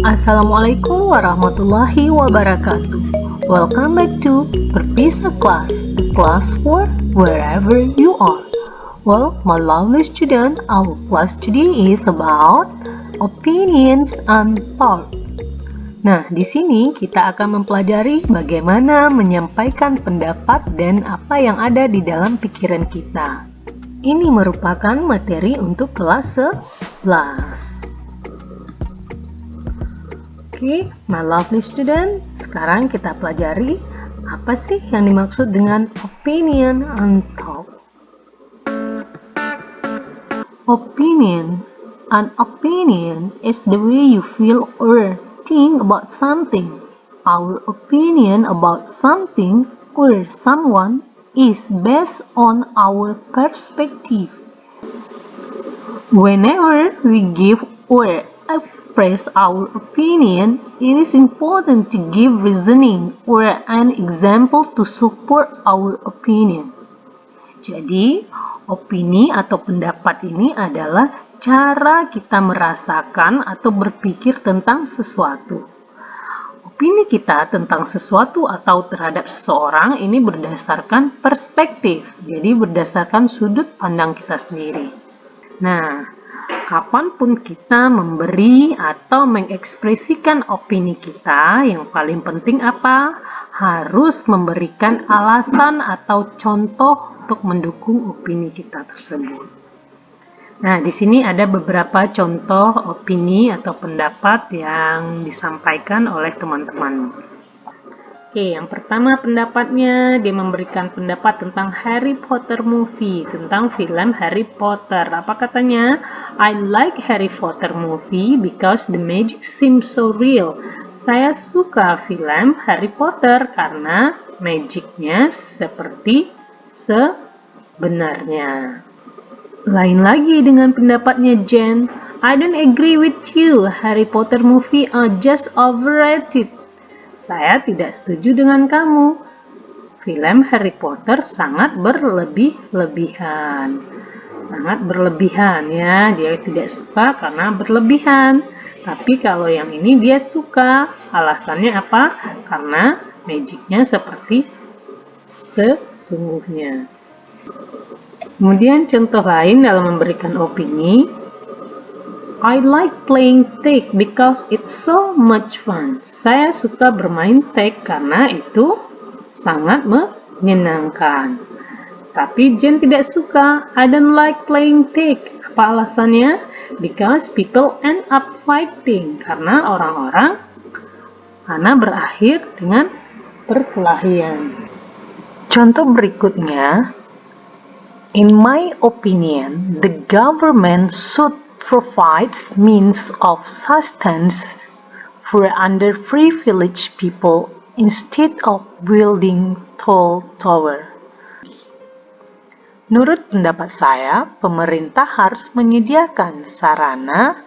Assalamualaikum warahmatullahi wabarakatuh. Welcome back to Berpisah Class, the class for wherever you are. Well, my lovely student, our class today is about opinions and thought. Nah, di sini kita akan mempelajari bagaimana menyampaikan pendapat dan apa yang ada di dalam pikiran kita. Ini merupakan materi untuk kelas 11. Oke, my lovely student, sekarang kita pelajari apa sih yang dimaksud dengan opinion and thought. Opinion. An opinion is the way you feel or think about something. Our opinion about something or someone is based on our perspective. Whenever we give or express our opinion, it is important to give reasoning or an example to support our opinion. Jadi, opini atau pendapat ini adalah cara kita merasakan atau berpikir tentang sesuatu. Opini kita tentang sesuatu atau terhadap seseorang ini berdasarkan perspektif, jadi berdasarkan sudut pandang kita sendiri. Nah, kapanpun kita memberi atau mengekspresikan opini kita, yang paling penting apa? Harus memberikan alasan atau contoh untuk mendukung opini kita tersebut. Nah, di sini ada beberapa contoh opini atau pendapat yang disampaikan oleh teman-teman. Oke, yang pertama pendapatnya, dia memberikan pendapat tentang Harry Potter movie, tentang film Harry Potter. Apa katanya? I like Harry Potter movie because the magic seems so real. Saya suka film Harry Potter karena magicnya seperti sebenarnya. Lain lagi dengan pendapatnya Jen. I don't agree with you. Harry Potter movie are just overrated. Saya tidak setuju dengan kamu. Film Harry Potter sangat berlebihan. Sangat berlebihan ya. Dia tidak suka karena berlebihan. Tapi kalau yang ini dia suka. Alasannya apa? Karena magicnya seperti sesungguhnya. Kemudian contoh lain dalam memberikan opini. I like playing tag because it's so much fun. Saya suka bermain tag karena itu sangat menyenangkan. Tapi Jen tidak suka. I don't like playing tag. Apa alasannya? Because people end up fighting. Karena orang-orang berakhir dengan perkelahian. Contoh berikutnya. In my opinion, the government should provides means of sustenance for underprivileged people instead of building tall tower. Menurut pendapat saya, pemerintah harus menyediakan sarana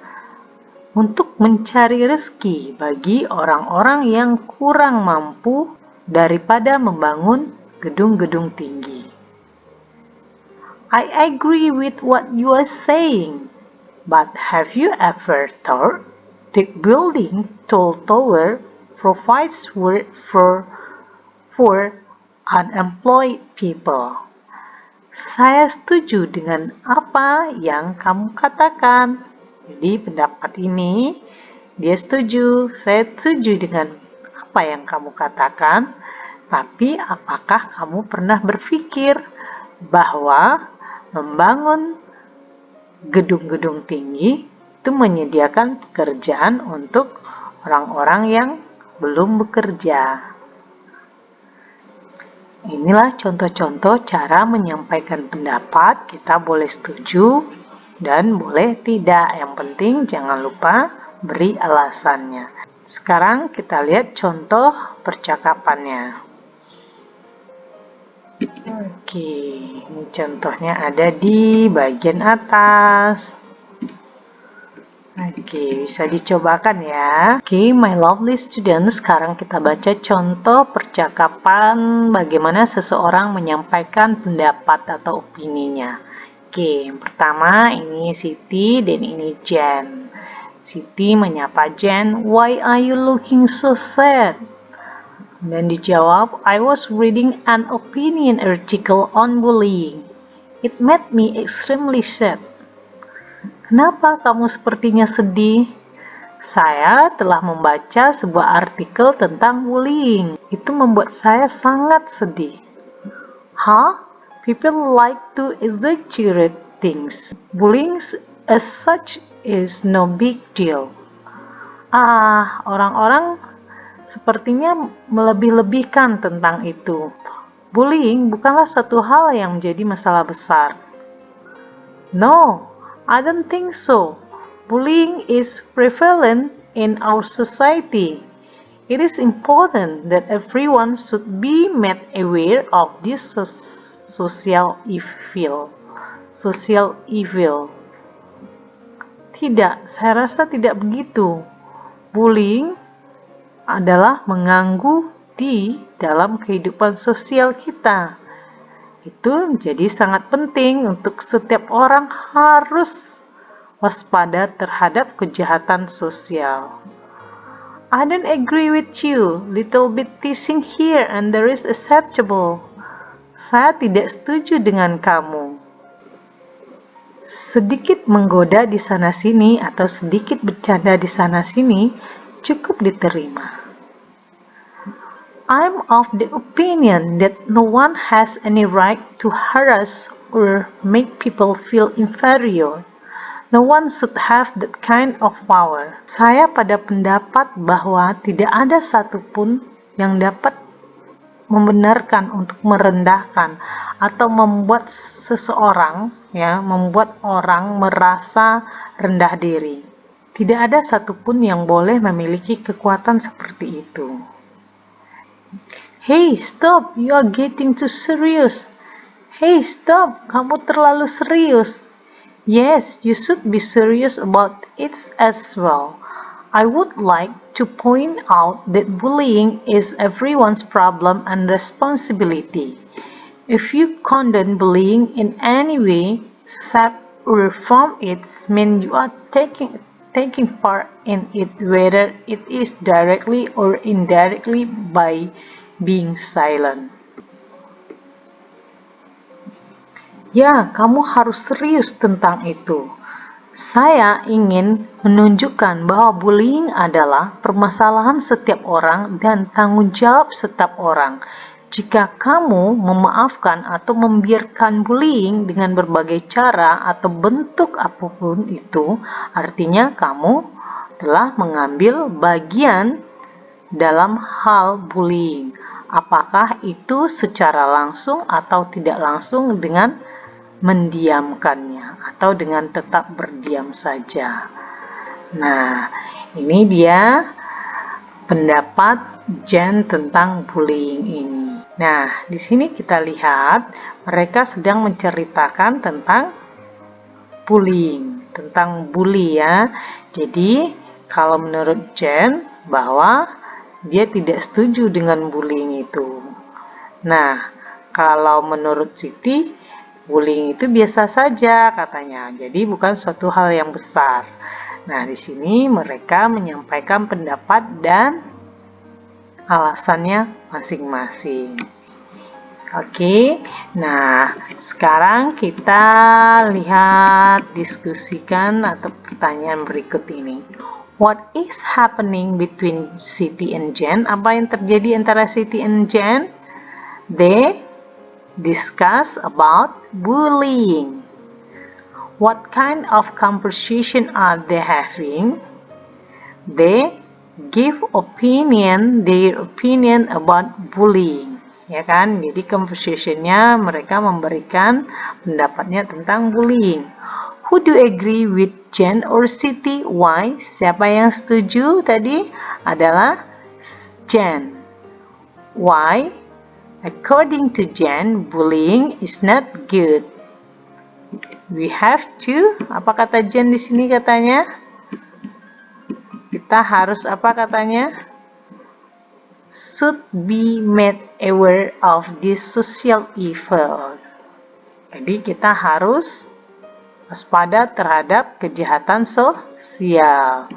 untuk mencari rezeki bagi orang-orang yang kurang mampu daripada membangun gedung-gedung tinggi. I agree with what you are saying. But have you ever thought that building tall tower provides work for unemployed people? Saya setuju dengan apa yang kamu katakan. Jadi pendapat ini dia setuju, saya setuju dengan apa yang kamu katakan. Tapi apakah kamu pernah berpikir bahwa membangun gedung-gedung tinggi itu menyediakan pekerjaan untuk orang-orang yang belum bekerja. Inilah contoh-contoh cara menyampaikan pendapat. Kita boleh setuju dan boleh tidak. Yang penting jangan lupa beri alasannya. Sekarang kita lihat contoh percakapannya. Oke, ini contohnya ada di bagian atas. Oke, bisa dicobakan ya. Oke, my lovely students, sekarang kita baca contoh percakapan bagaimana seseorang menyampaikan pendapat atau opininya. Oke, yang pertama ini Siti dan ini Jen. Siti menyapa Jen, "Why are you looking so sad?" Dan dijawab, "I was reading an opinion article on bullying. It made me extremely sad." "Kenapa kamu sepertinya sedih?" "Saya telah membaca sebuah artikel tentang bullying. Itu membuat saya sangat sedih." "Huh? People like to exaggerate things. Bullying as such is no big deal." Orang-orang sepertinya melebih-lebihkan tentang itu. Bullying bukanlah satu hal yang menjadi masalah besar. "No, I don't think so. Bullying is prevalent in our society. It is important that everyone should be made aware of this social evil." Tidak, saya rasa tidak begitu. Bullying adalah mengganggu di dalam kehidupan sosial kita. Itu menjadi sangat penting untuk setiap orang harus waspada terhadap kejahatan sosial. "I don't agree with you. Little bit teasing here and there is acceptable." Saya tidak setuju dengan kamu. Sedikit menggoda di sana-sini atau sedikit bercanda di sana-sini cukup diterima. "I'm of the opinion that no one has any right to harass or make people feel inferior. No one should have that kind of power." Saya pada pendapat bahwa tidak ada satupun yang dapat membenarkan untuk merendahkan atau membuat membuat orang merasa rendah diri. Tidak ada satupun yang boleh memiliki kekuatan seperti itu. "Hey, stop! You are getting too serious." "Hey, stop! Kamu terlalu serius." "Yes, you should be serious about it as well. I would like to point out that bullying is everyone's problem and responsibility. If you condone bullying in any way, shape, or form, it means you are taking part in it, whether it is directly or indirectly by being silent." Ya, kamu harus serius tentang itu. Saya ingin menunjukkan bahwa bullying adalah permasalahan setiap orang dan tanggung jawab setiap orang. Jika kamu memaafkan atau membiarkan bullying dengan berbagai cara atau bentuk apapun itu, artinya kamu telah mengambil bagian dalam hal bullying. Apakah itu secara langsung atau tidak langsung dengan mendiamkannya atau dengan tetap berdiam saja. Nah, ini dia pendapat Jen tentang bullying ini. Nah, di sini kita lihat mereka sedang menceritakan tentang bullying, tentang bully ya. Jadi, kalau menurut Jen bahwa dia tidak setuju dengan bullying itu. Nah, kalau menurut Siti, bullying itu biasa saja katanya. Jadi bukan suatu hal yang besar. Nah, di sini mereka menyampaikan pendapat dan alasannya masing-masing. Oke, nah sekarang kita lihat diskusikan atau pertanyaan berikut ini. What is happening between Siti and Jen? Apa yang terjadi antara Siti and Jen? They discuss about bullying. What kind of conversation are they having? They give their opinion about bullying. Ya kan, jadi conversationnya mereka memberikan pendapatnya tentang bullying. Who do agree with Jen or Siti? Why? Siapa yang setuju tadi? Adalah Jen. Why? According to Jen, bullying is not good. We have to, apa kata Jen di sini katanya? Kita harus apa katanya? Should be made aware of this social evil. Jadi kita harus waspada terhadap kejahatan sial.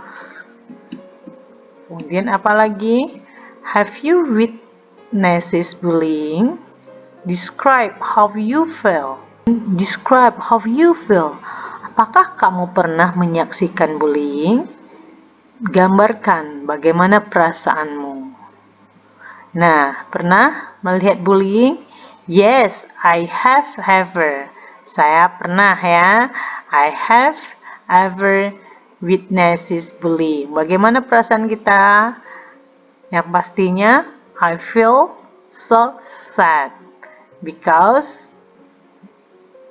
Kemudian apa lagi? Have you witnessed bullying? Describe how you feel. Describe how you feel. Apakah kamu pernah menyaksikan bullying? Gambarkan bagaimana perasaanmu. Nah, pernah melihat bullying? Yes, I have ever. Saya pernah ya. I have ever witnessed bullying. Bagaimana perasaan kita? Yang pastinya, I feel so sad because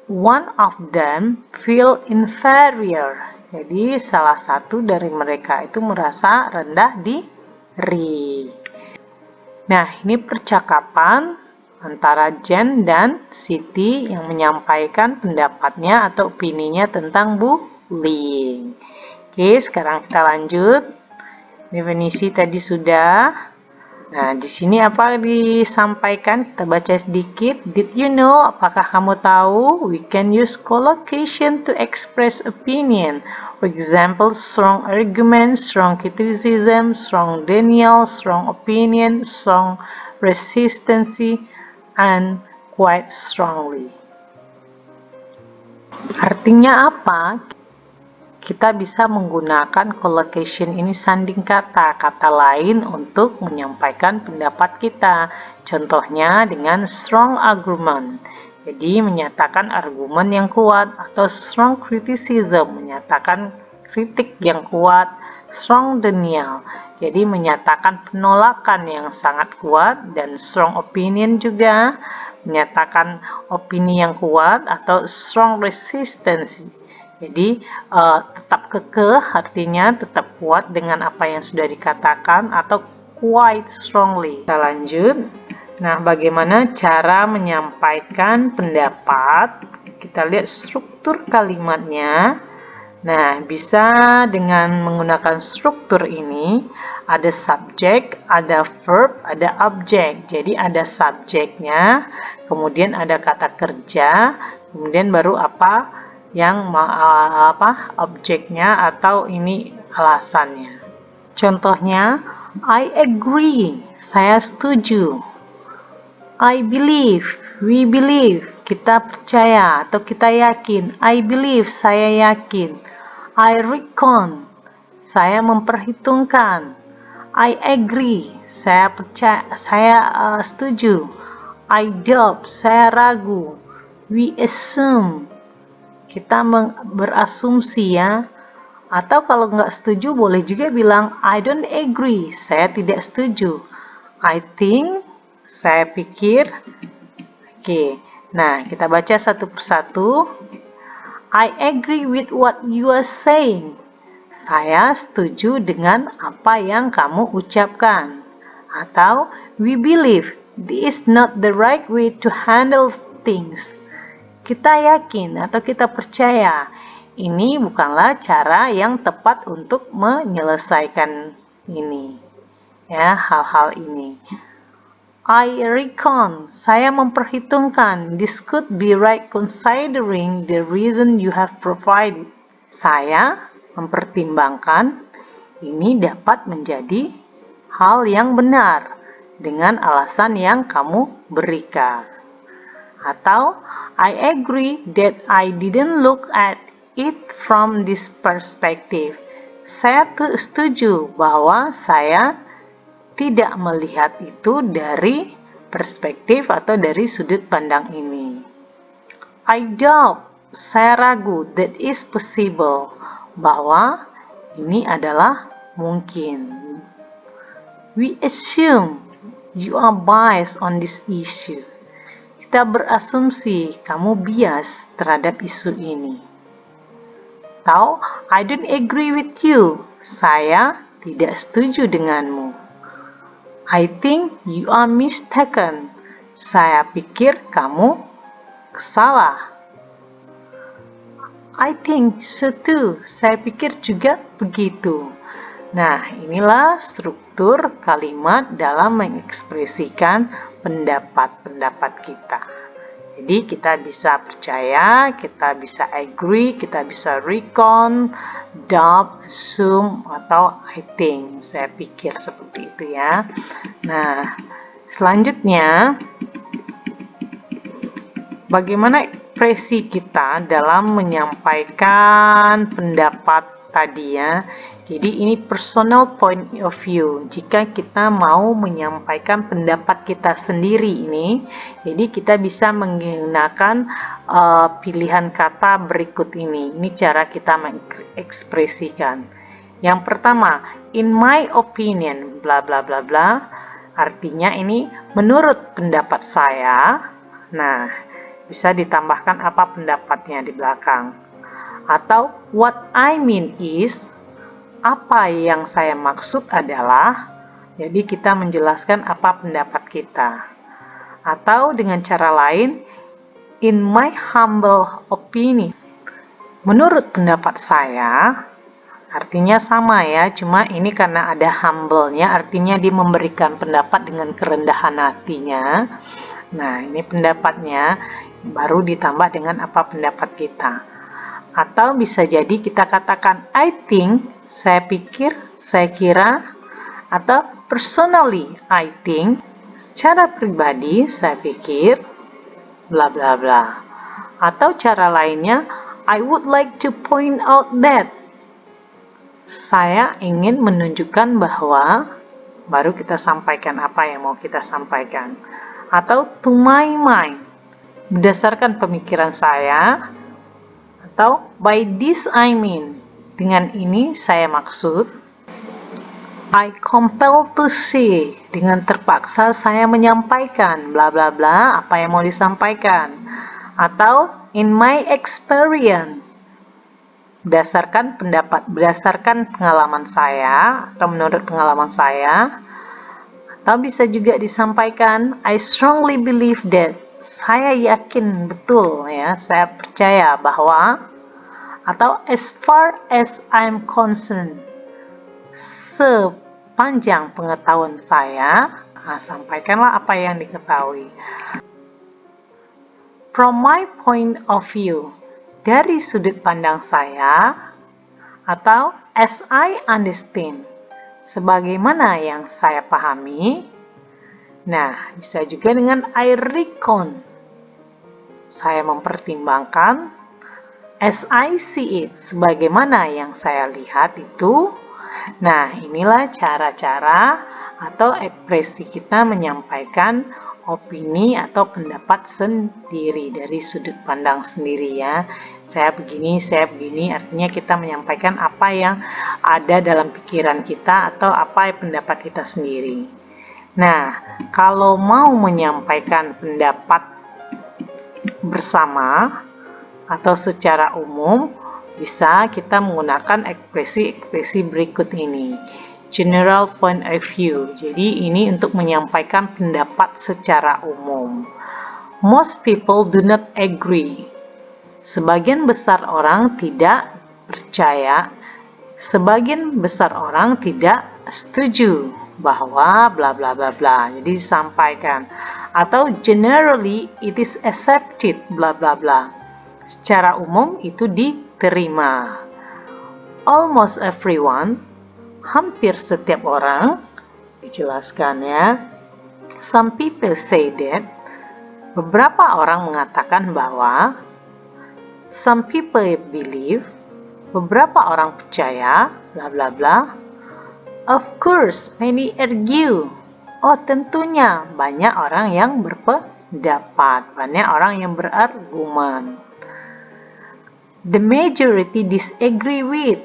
one of them feel inferior. Jadi salah satu dari mereka itu merasa rendah diri. Nah, ini percakapan antara Jen dan Siti yang menyampaikan pendapatnya atau opininya tentang bullying. Oke, sekarang kita lanjut. Definisi tadi sudah. Nah, di sini apa disampaikan? Kita baca sedikit. Did you know? Apakah kamu tahu? We can use collocation to express opinion. For example, strong argument, strong criticism, strong denial, strong opinion, strong resistance, and quite strongly. Artinya apa? Kita bisa menggunakan collocation ini sanding kata lain untuk menyampaikan pendapat kita. Contohnya dengan strong argument. Jadi menyatakan argumen yang kuat, atau strong criticism, menyatakan kritik yang kuat. Strong denial, jadi menyatakan penolakan yang sangat kuat. Dan strong opinion juga menyatakan opini yang kuat, atau strong resistance. Jadi tetap kekeh artinya tetap kuat dengan apa yang sudah dikatakan, atau quite strongly. Kita lanjut. Nah, bagaimana cara menyampaikan pendapat? Kita lihat struktur kalimatnya. Nah, bisa dengan menggunakan struktur ini. Ada subjek, ada verb, ada objek. Jadi ada subjeknya, kemudian ada kata kerja, kemudian baru apa yang objeknya atau ini alasannya. Contohnya, I agree, saya setuju. I believe, we believe, kita percaya atau kita yakin. I believe, saya yakin. I reckon, saya memperhitungkan. I agree, saya percaya, saya setuju. I doubt, saya ragu. We assume, kita berasumsi ya. Atau kalau nggak setuju boleh juga bilang I don't agree, saya tidak setuju. I think, saya pikir. Oke, nah kita baca satu persatu. I agree with what you are saying. Saya setuju dengan apa yang kamu ucapkan. Atau we believe this is not the right way to handle things. Kita yakin atau kita percaya ini bukanlah cara yang tepat untuk menyelesaikan ini, ya, hal-hal ini. I reckon, saya memperhitungkan, this could be right considering the reason you have provided. Saya mempertimbangkan ini dapat menjadi hal yang benar dengan alasan yang kamu berikan. Atau I agree that I didn't look at it from this perspective. Saya setuju bahwa saya tidak melihat itu dari perspektif atau dari sudut pandang ini. I doubt, saya ragu, that is possible, bahwa ini adalah mungkin. We assume you are biased on this issue. Kita berasumsi kamu bias terhadap isu ini. Atau, I don't agree with you. Saya tidak setuju denganmu. I think you are mistaken. Saya pikir kamu salah. I think so too. Saya pikir juga begitu. Nah, inilah struktur kalimat dalam mengekspresikan pendapat-pendapat kita. Jadi kita bisa percaya, kita bisa agree, kita bisa recon, doubt, assume, atau I think. Saya pikir seperti itu ya. Nah, selanjutnya, bagaimana ekspresi kita dalam menyampaikan pendapat tadi ya. Jadi ini personal point of view. Jika kita mau menyampaikan pendapat kita sendiri ini, jadi kita bisa menggunakan pilihan kata berikut ini. Ini cara kita mengekspresikan. Yang pertama, in my opinion, bla bla bla bla. Artinya ini menurut pendapat saya. Nah, bisa ditambahkan apa pendapatnya di belakang. Atau what I mean is, apa yang saya maksud adalah, jadi kita menjelaskan apa pendapat kita. Atau dengan cara lain, in my humble opinion, menurut pendapat saya, artinya sama ya, cuma ini karena ada humble-nya, artinya dia memberikan pendapat dengan kerendahan hatinya. Nah, ini pendapatnya, baru ditambah dengan apa pendapat kita. Atau bisa jadi kita katakan I think, saya pikir, saya kira, atau personally I think, secara pribadi saya pikir, bla bla bla. Atau cara lainnya, I would like to point out that, saya ingin menunjukkan bahwa, baru kita sampaikan apa yang mau kita sampaikan. Atau to my mind, berdasarkan pemikiran saya. Atau by this I mean, dengan ini saya maksud. I compel to say, dengan terpaksa saya menyampaikan bla bla bla apa yang mau disampaikan. Atau in my experience, berdasarkan pengalaman saya atau menurut pengalaman saya. Atau bisa juga disampaikan I strongly believe that, saya yakin betul ya, saya percaya bahwa. Atau as far as I'm concerned, sepanjang pengetahuan saya, sampaikanlah apa yang diketahui. From my point of view, dari sudut pandang saya. Atau as I understand, sebagaimana yang saya pahami. Nah, bisa juga dengan I reckon, saya mempertimbangkan. As I see it, sebagaimana yang saya lihat itu. Nah, inilah cara-cara atau ekspresi kita menyampaikan opini atau pendapat sendiri dari sudut pandang sendiri ya. Saya begini, artinya kita menyampaikan apa yang ada dalam pikiran kita atau apa pendapat kita sendiri. Nah, kalau mau menyampaikan pendapat bersama atau secara umum, bisa kita menggunakan ekspresi-ekspresi berikut ini. General point of view. Jadi ini untuk menyampaikan pendapat secara umum. Most people do not agree. Sebagian besar orang tidak percaya. Sebagian besar orang tidak setuju bahwa bla bla bla bla. Jadi disampaikan. Atau generally it is accepted bla bla bla. Secara umum itu diterima. Almost everyone, hampir setiap orang, dijelaskan ya. Some people say that, beberapa orang mengatakan bahwa. Some people believe, beberapa orang percaya, bla bla bla. Of course, many argue. Oh, tentunya banyak orang yang berpendapat, banyak orang yang berargumen. The majority disagree with,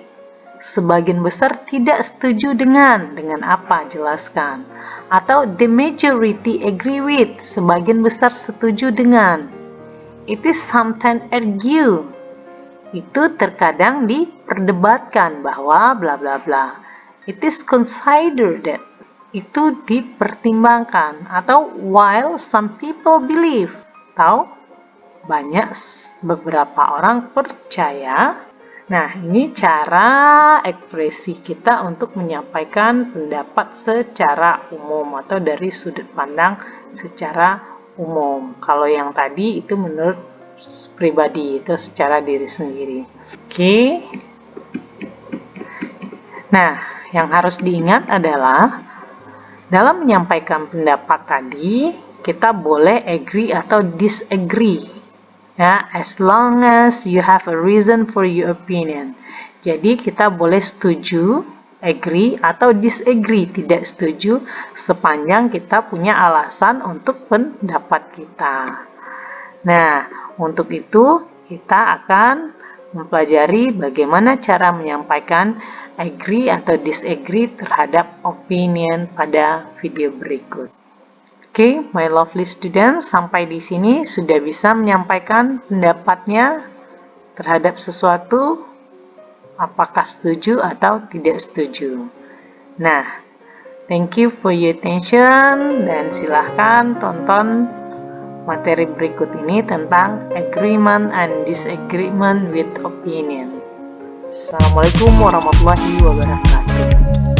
sebagian besar tidak setuju dengan apa? Jelaskan. Atau the majority agree with, sebagian besar setuju dengan. It is sometimes argue, itu terkadang diperdebatkan bahwa bla bla bla. It is considered that, itu dipertimbangkan. Atau while some people believe, atau banyak beberapa orang percaya. Nah, ini cara ekspresi kita untuk menyampaikan pendapat secara umum atau dari sudut pandang secara umum. Kalau yang tadi itu menurut pribadi, itu secara diri sendiri. Oke. Nah, yang harus diingat adalah dalam menyampaikan pendapat tadi, kita boleh agree atau disagree. Ya, as long as you have a reason for your opinion. Jadi kita boleh setuju, agree atau disagree, tidak setuju sepanjang kita punya alasan untuk pendapat kita. Nah, untuk itu kita akan mempelajari bagaimana cara menyampaikan agree atau disagree terhadap opinion pada video berikut. Oke, my lovely students, sampai di sini sudah bisa menyampaikan pendapatnya terhadap sesuatu, apakah setuju atau tidak setuju. Nah, thank you for your attention, dan silahkan tonton materi berikut ini tentang agreement and disagreement with opinion. Assalamualaikum warahmatullahi wabarakatuh.